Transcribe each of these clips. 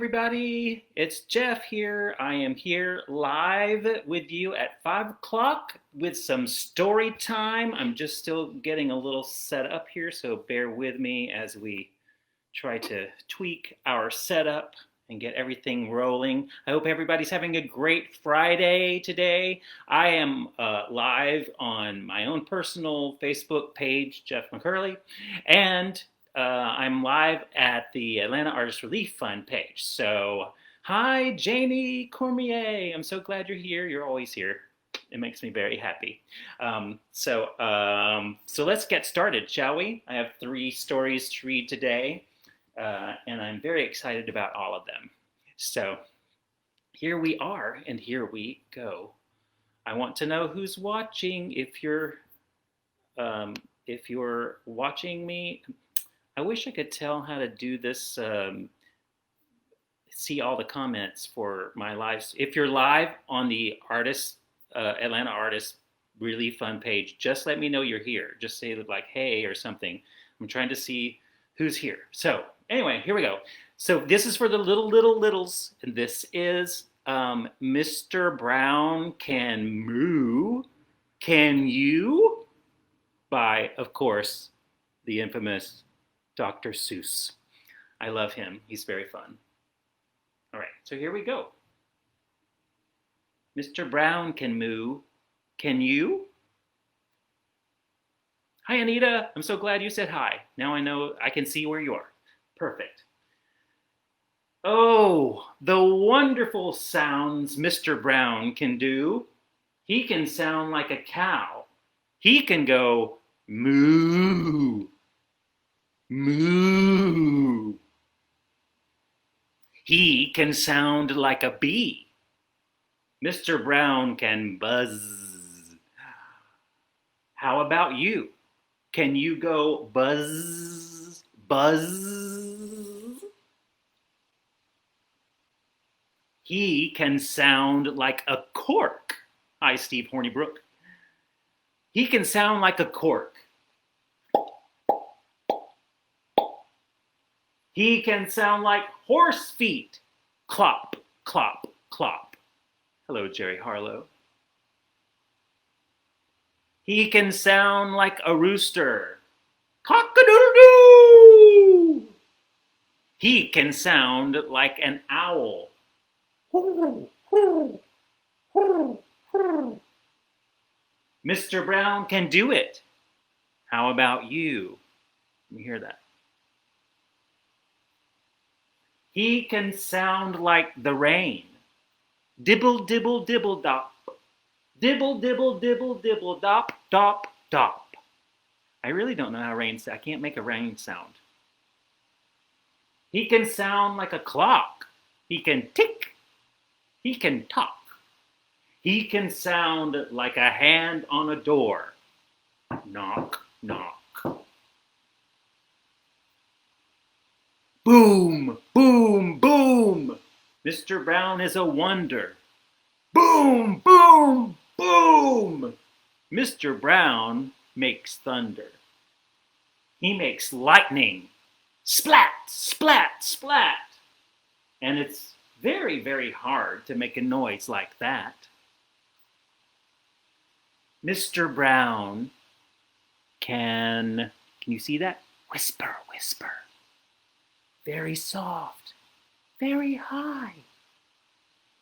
everybody. It's Jeff here. I am here live with you at 5 o'clock with some story time. I'm just still getting a little set up here, so bear with me as we try to tweak our setup and get everything rolling. I hope everybody's having a great Friday today. I am live on my own personal Facebook page, Jeff McKerley, and I'm live at the Atlanta Artist Relief Fund page. So, hi, Janie Cormier. I'm so glad you're here. You're always here. It makes me very happy. So let's get started, shall we? I have 3 stories to read today, and I'm very excited about all of them. So here we are, and here we go. I want to know who's watching. If you're watching me, I wish I could tell how to do this. See all the comments for my lives. If you're live on the Atlanta Artist Relief Fund page, just let me know you're here. Just say like hey or something. I'm trying to see who's here. So anyway, here we go. So this is for the littles, and this is Mr. Brown Can Moo. Can you? By, of course, the infamous Dr. Seuss. I love him. He's very fun. All right, so here we go. Mr. Brown can moo. Can you? Hi, Anita. I'm so glad you said hi. Now I know I can see where you are. Perfect. Oh, the wonderful sounds Mr. Brown can do. He can sound like a cow. He can go moo. Moo. He can sound like a bee. Mr. Brown can buzz. How about you? Can you go buzz, buzz? He can sound like a cork. Hi, Steve Hornibrook. He can sound like a cork. He can sound like horse feet. Clop, clop, clop. Hello, Jerry Harlow. He can sound like a rooster. Cock-a-doodle-doo! He can sound like an owl. Mr. Brown can do it. How about you? Let me hear that. He can sound like the rain. Dibble, dibble, dibble, dop. Dibble, dibble, dibble, dibble, dop, dop, dop. I really don't know how rain sounds. I can't make a rain sound. He can sound like a clock. He can tick. He can talk. He can sound like a hand on a door. Knock, knock. Boom, boom, boom. Mr. Brown is a wonder. Boom, boom, boom. Mr. Brown makes thunder. He makes lightning. Splat, splat, splat. And it's very, very hard to make a noise like that. Mr. Brown can you see that? Whisper, whisper. Very soft, very high,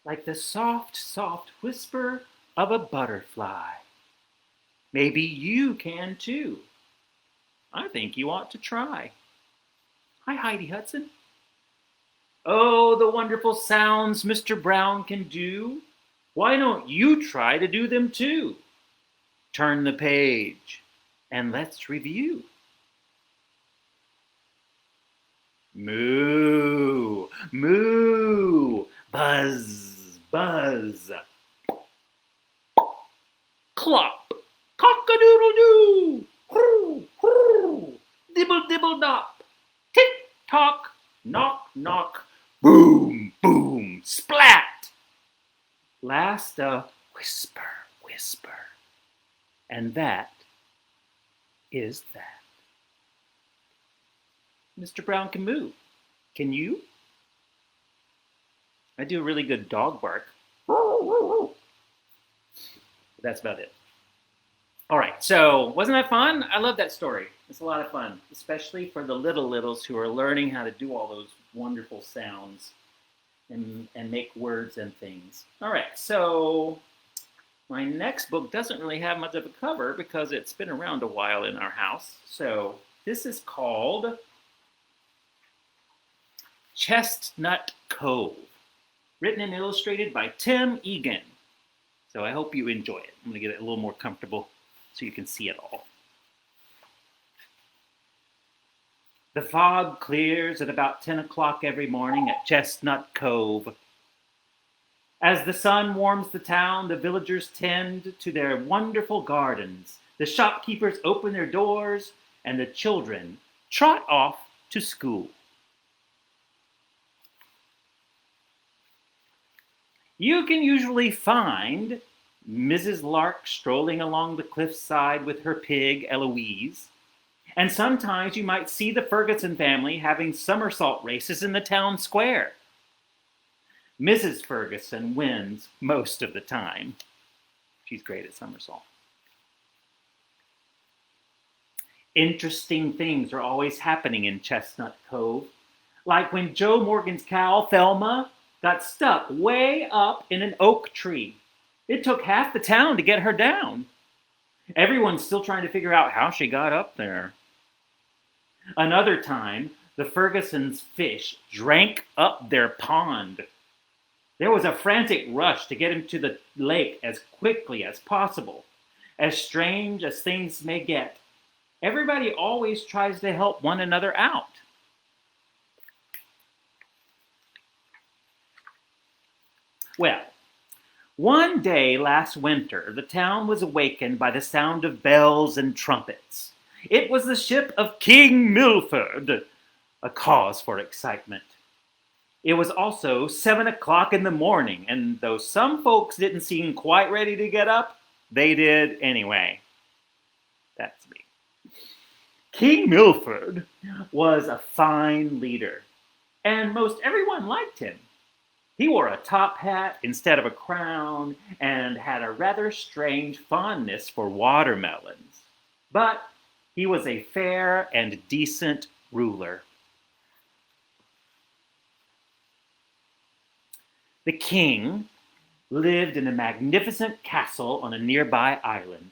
like the soft, soft whisper of a butterfly. Maybe you can too. I think you ought to try. Hi, Heidi Hudson. Oh, the wonderful sounds Mr. Brown can do. Why don't you try to do them too? Turn the page and let's review. Moo, moo, buzz, buzz. Clop, cock-a-doodle-doo, hoo, hoo. Dibble, dibble, dop, tick-tock, knock, knock, boom, boom, splat. Last a whisper, whisper. And that is that. Mr. Brown can moo. Can you? I do a really good dog bark. That's about it. All right, so wasn't that fun? I love that story. It's a lot of fun, especially for the littles who are learning how to do all those wonderful sounds and make words and things. All right, so my next book doesn't really have much of a cover because it's been around a while in our house. So this is called Chestnut Cove, written and illustrated by Tim Egan. So I hope you enjoy it. I'm going to get it a little more comfortable so you can see it all. The fog clears at about 10 o'clock every morning at Chestnut Cove. As the sun warms the town, the villagers tend to their wonderful gardens. The shopkeepers open their doors, and the children trot off to school. You can usually find Mrs. Lark strolling along the cliffside with her pig, Eloise. And sometimes you might see the Ferguson family having somersault races in the town square. Mrs. Ferguson wins most of the time. She's great at somersault. Interesting things are always happening in Chestnut Cove, like when Joe Morgan's cow, Thelma, got stuck way up in an oak tree. It took half the town to get her down. Everyone's still trying to figure out how she got up there. Another time, the Fergusons' fish drank up their pond. There was a frantic rush to get into the lake as quickly as possible. As strange as things may get, everybody always tries to help one another out. Well, one day last winter, the town was awakened by the sound of bells and trumpets. It was the ship of King Milford, a cause for excitement. It was also 7 o'clock in the morning, and though some folks didn't seem quite ready to get up, they did anyway. That's me. King Milford was a fine leader, and most everyone liked him. He wore a top hat instead of a crown and had a rather strange fondness for watermelons. But he was a fair and decent ruler. The king lived in a magnificent castle on a nearby island.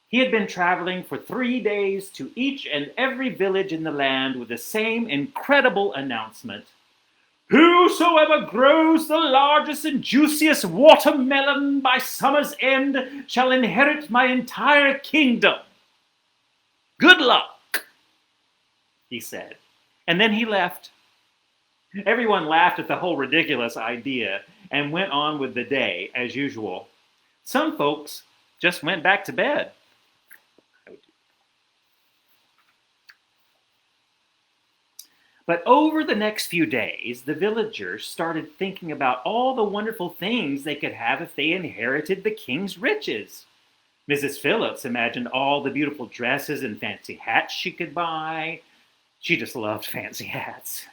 He had been traveling for 3 days to each and every village in the land with the same incredible announcement. Whosoever grows the largest and juiciest watermelon by summer's end shall inherit my entire kingdom. Good luck, he said. And then he left. Everyone laughed at the whole ridiculous idea and went on with the day as usual. Some folks just went back to bed. But over the next few days, the villagers started thinking about all the wonderful things they could have if they inherited the king's riches. Mrs. Phillips imagined all the beautiful dresses and fancy hats she could buy. She just loved fancy hats.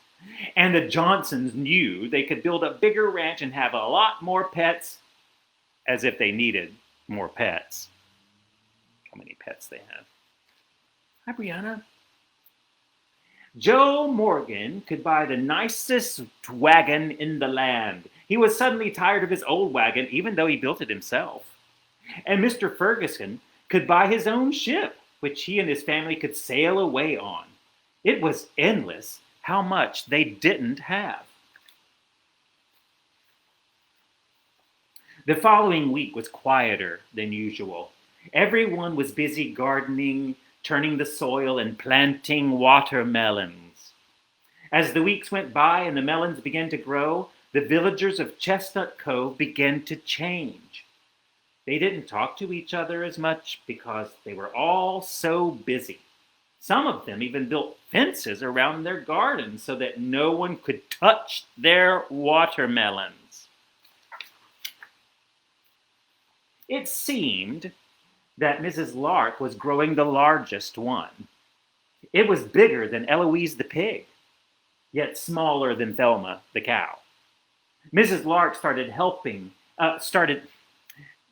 And the Johnsons knew they could build a bigger ranch and have a lot more pets, as if they needed more pets. How many pets they have. Hi, Brianna. Joe Morgan could buy the nicest wagon in the land. He was suddenly tired of his old wagon, even though he built it himself. And Mr. Ferguson could buy his own ship, which he and his family could sail away on. It was endless how much they didn't have. The following week was quieter than usual. Everyone was busy gardening, turning the soil, and planting watermelons. As the weeks went by and the melons began to grow, the villagers of Chestnut Cove began to change. They didn't talk to each other as much because they were all so busy. Some of them even built fences around their gardens so that no one could touch their watermelons. It seemed that Mrs. Lark was growing the largest one. It was bigger than Eloise the pig, yet smaller than Thelma the cow. Mrs. Lark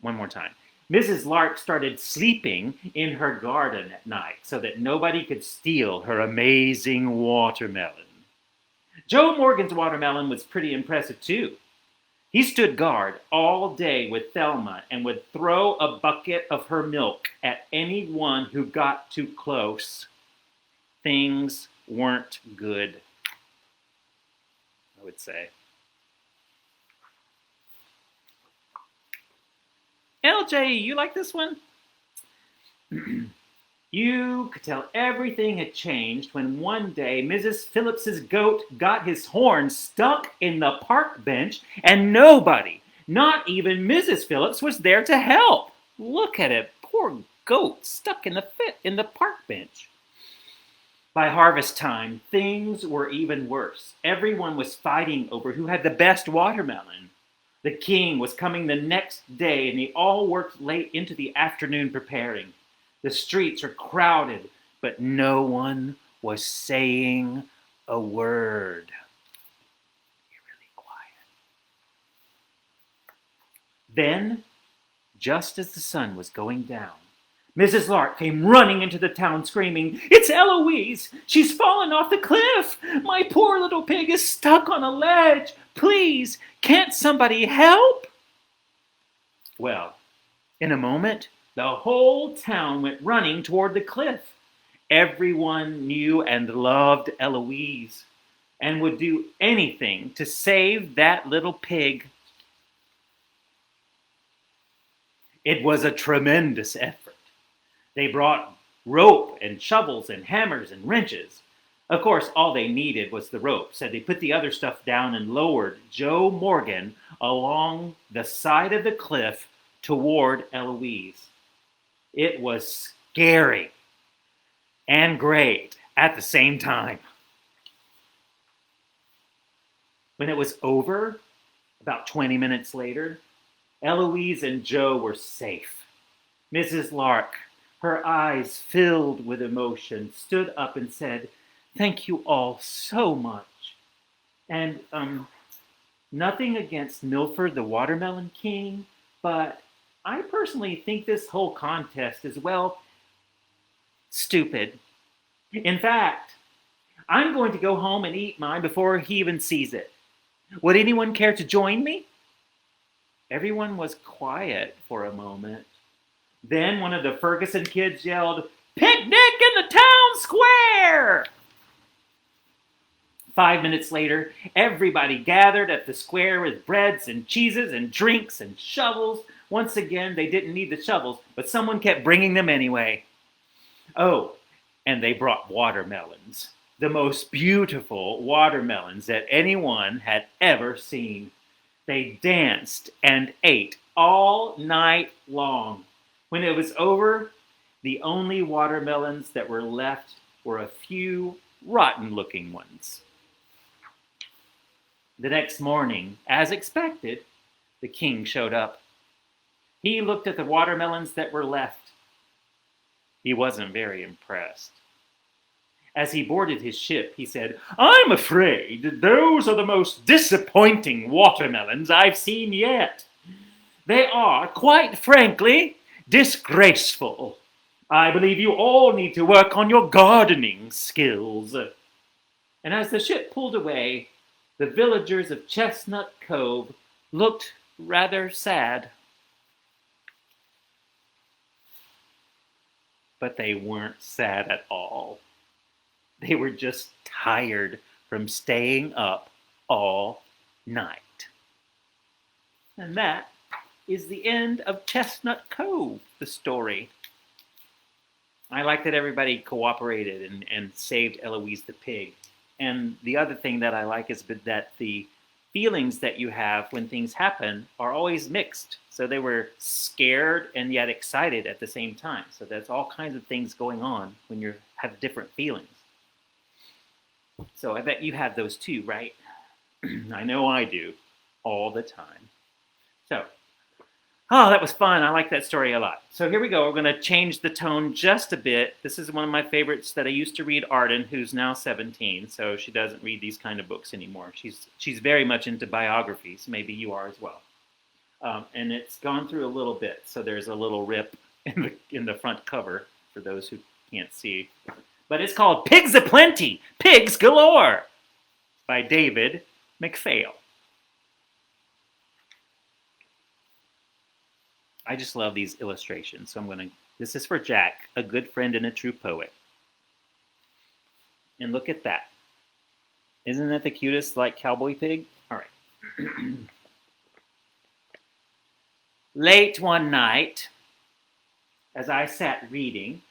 one more time. Mrs. Lark started sleeping in her garden at night so that nobody could steal her amazing watermelon. Joe Morgan's watermelon was pretty impressive too. He stood guard all day with Thelma and would throw a bucket of her milk at anyone who got too close. Things weren't good, I would say. LJ, you like this one? You could tell everything had changed when one day Mrs. Phillips's goat got his horn stuck in the park bench and nobody, not even Mrs. Phillips, was there to help. Look at it, poor goat stuck in the park bench. By harvest time, things were even worse. Everyone was fighting over who had the best watermelon. The king was coming the next day, and they all worked late into the afternoon preparing. The streets were crowded, but no one was saying a word. Be really quiet. Then, just as the sun was going down, Mrs. Lark came running into the town screaming, "It's Eloise! She's fallen off the cliff! My poor little pig is stuck on a ledge! Please, can't somebody help?" Well, in a moment, the whole town went running toward the cliff. Everyone knew and loved Eloise and would do anything to save that little pig. It was a tremendous effort. They brought rope and shovels and hammers and wrenches. Of course, all they needed was the rope, so they put the other stuff down and lowered Joe Morgan along the side of the cliff toward Eloise. It was scary and great at the same time. When it was over, about 20 minutes later, Eloise and Joe were safe. Mrs. Lark, her eyes filled with emotion, stood up and said, "Thank you all so much. And nothing against Milford, the Watermelon King, but I personally think this whole contest is, well, stupid. In fact, I'm going to go home and eat mine before he even sees it. Would anyone care to join me?" Everyone was quiet for a moment. Then one of the Ferguson kids yelled, "Picnic in the town square!" 5 minutes later, everybody gathered at the square with breads and cheeses and drinks and shovels. Once again, they didn't need the shovels, but someone kept bringing them anyway. Oh, and they brought watermelons. The most beautiful watermelons that anyone had ever seen. They danced and ate all night long. When it was over, the only watermelons that were left were a few rotten-looking ones. The next morning, as expected, the king showed up. He looked at the watermelons that were left. He wasn't very impressed. As he boarded his ship, he said, "I'm afraid those are the most disappointing watermelons I've seen yet. They are, quite frankly, disgraceful. I believe you all need to work on your gardening skills." And as the ship pulled away, the villagers of Chestnut Cove looked rather sad. But they weren't sad at all. They were just tired from staying up all night. And that is the end of Chestnut Cove, the story. I like that everybody cooperated and saved Eloise the pig. And the other thing that I like is that the feelings that you have when things happen are always mixed. So they were scared and yet excited at the same time. So there's all kinds of things going on when you have different feelings. So I bet you have those too, right? I know I do, all the time. So Oh, that was fun. I like that story a lot. So here we go. We're going to change the tone just a bit. This is one of my favorites that I used to read Arden, who's now 17, so she doesn't read these kind of books anymore. She's very much into biographies. Maybe you are as well. And it's gone through a little bit, so there's a little rip in the front cover for those who can't see. But it's called Pigs Aplenty, Pigs Galore by David McPhail. I just love these illustrations, so this is for Jack, a good friend and a true poet. And look at that. Isn't that the cutest, like, cowboy pig? All right. Late one night, as I sat reading,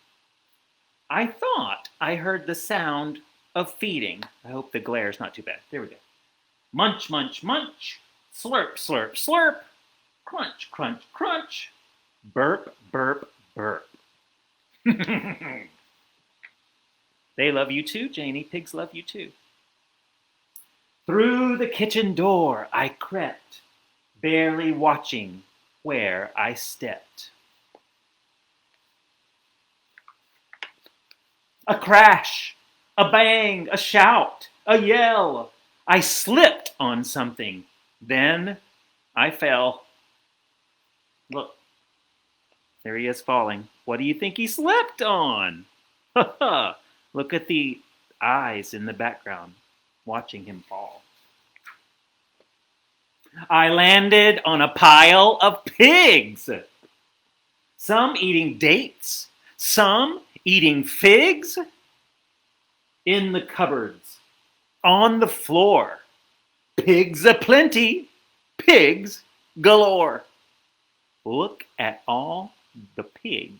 I thought I heard the sound of feeding. I hope the glare's not too bad. There we go. Munch, munch, munch. Slurp, slurp, slurp. Crunch, crunch, crunch. Burp, burp, burp. They love you too, Janie. Pigs love you too. Through the kitchen door I crept, barely watching where I stepped. A crash, a bang, a shout, a yell. I slipped on something. Then I fell. Look, there he is falling. What do you think he slipped on? Look at the eyes in the background watching him fall. I landed on a pile of pigs. Some eating dates, some eating figs. In the cupboards, on the floor. Pigs aplenty, pigs galore. Look at all the pigs.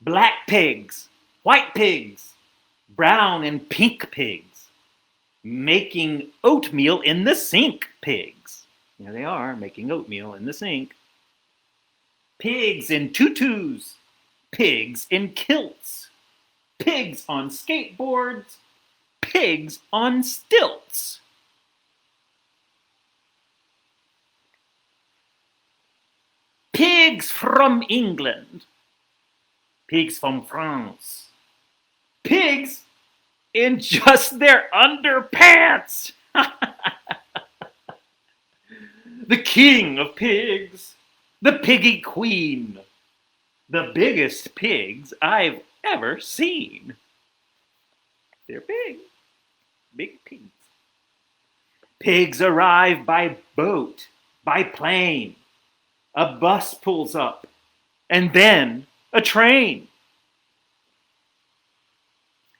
Black pigs, white pigs, brown and pink pigs, making oatmeal in the sink pigs. There they are, making oatmeal in the sink. Pigs in tutus, pigs in kilts, pigs on skateboards, pigs on stilts. Pigs from England, pigs from France, pigs in just their underpants. The king of pigs, the piggy queen, the biggest pigs I've ever seen. They're big, big pigs. Pigs arrive by boat, by plane. A bus pulls up, and then a train.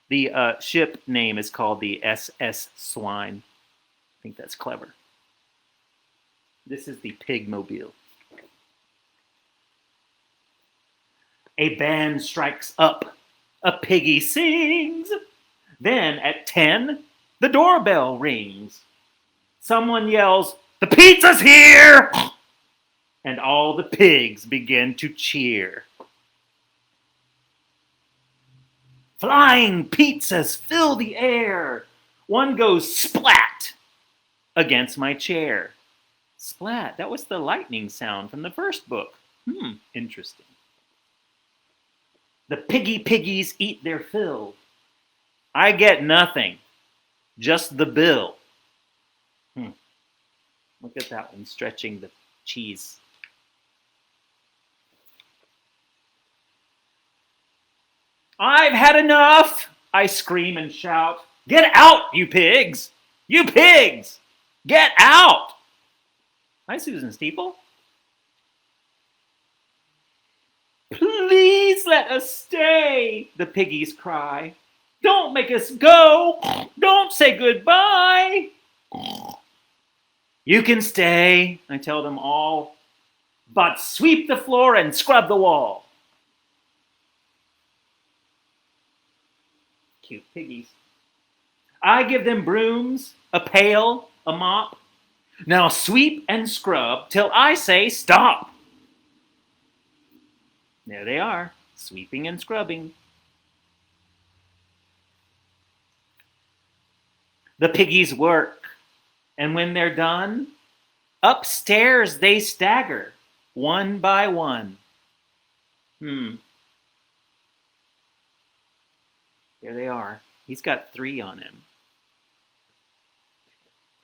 The ship name is called the SS Swine. I think that's clever. This is the Pigmobile. A band strikes up. A piggy sings. Then at 10, the doorbell rings. Someone yells, "The pizza's here!" And all the pigs begin to cheer. Flying pizzas fill the air. One goes splat against my chair. Splat, that was the lightning sound from the first book. Interesting. The piggies eat their fill. I get nothing, just the bill. Look at that one stretching the cheese. I've had enough, I scream and shout. Get out, you pigs! You pigs! Get out! Hi, Susan Steeple. Please let us stay, the piggies cry. Don't make us go! Don't say goodbye! You can stay, I tell them all, but sweep the floor and scrub the wall. Cute piggies. I give them brooms, a pail, a mop. Now sweep and scrub till I say stop. There they are, sweeping and scrubbing. The piggies work, and when they're done, Upstairs they stagger, one by one. There they are. He's got 3 on him.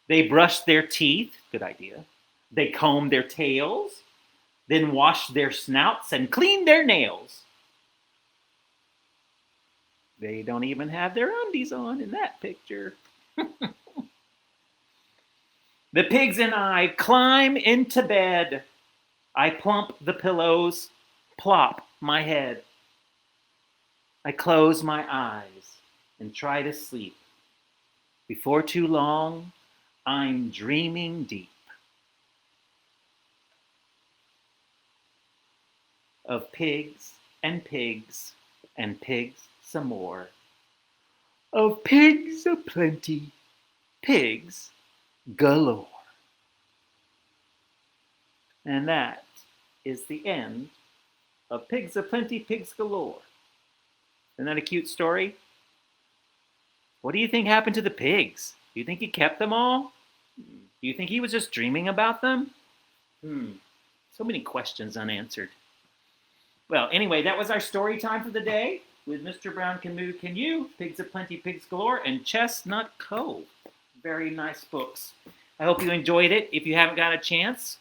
They brush their teeth. Good idea. They comb their tails, then wash their snouts and clean their nails. They don't even have their undies on in that picture. The pigs and I climb into bed. I plump the pillows, plop my head. I close my eyes and try to sleep. Before too long, I'm dreaming deep of pigs and pigs and pigs some more. Of pigs aplenty, pigs galore. And that is the end of Pigs Aplenty, Pigs Galore. Isn't that a cute story? What do you think happened to the pigs? Do you think he kept them all? Do you think he was just dreaming about them? So many questions unanswered. Well, anyway, that was our story time for the day with Mr. Brown, Can Moo, Can You, Pigs Aplenty, Pigs Galore, and Chestnut Cove. Very nice books. I hope you enjoyed it. If you haven't got a chance,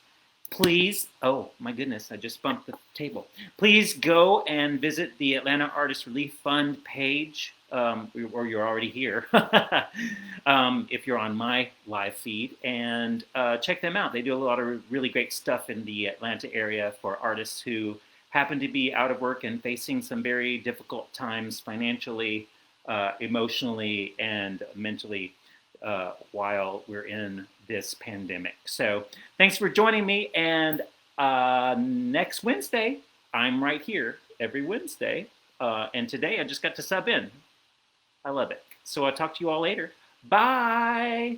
please, oh my goodness, I just bumped the table. Please go and visit the Atlanta Artist Relief Fund page, or you're already here, if you're on my live feed, and check them out. They do a lot of really great stuff in the Atlanta area for artists who happen to be out of work and facing some very difficult times financially, emotionally, and mentally while we're in this pandemic. So thanks for joining me, and next Wednesday, I'm right here every Wednesday, and today I just got to sub in. I love it. So I'll talk to you all later. Bye!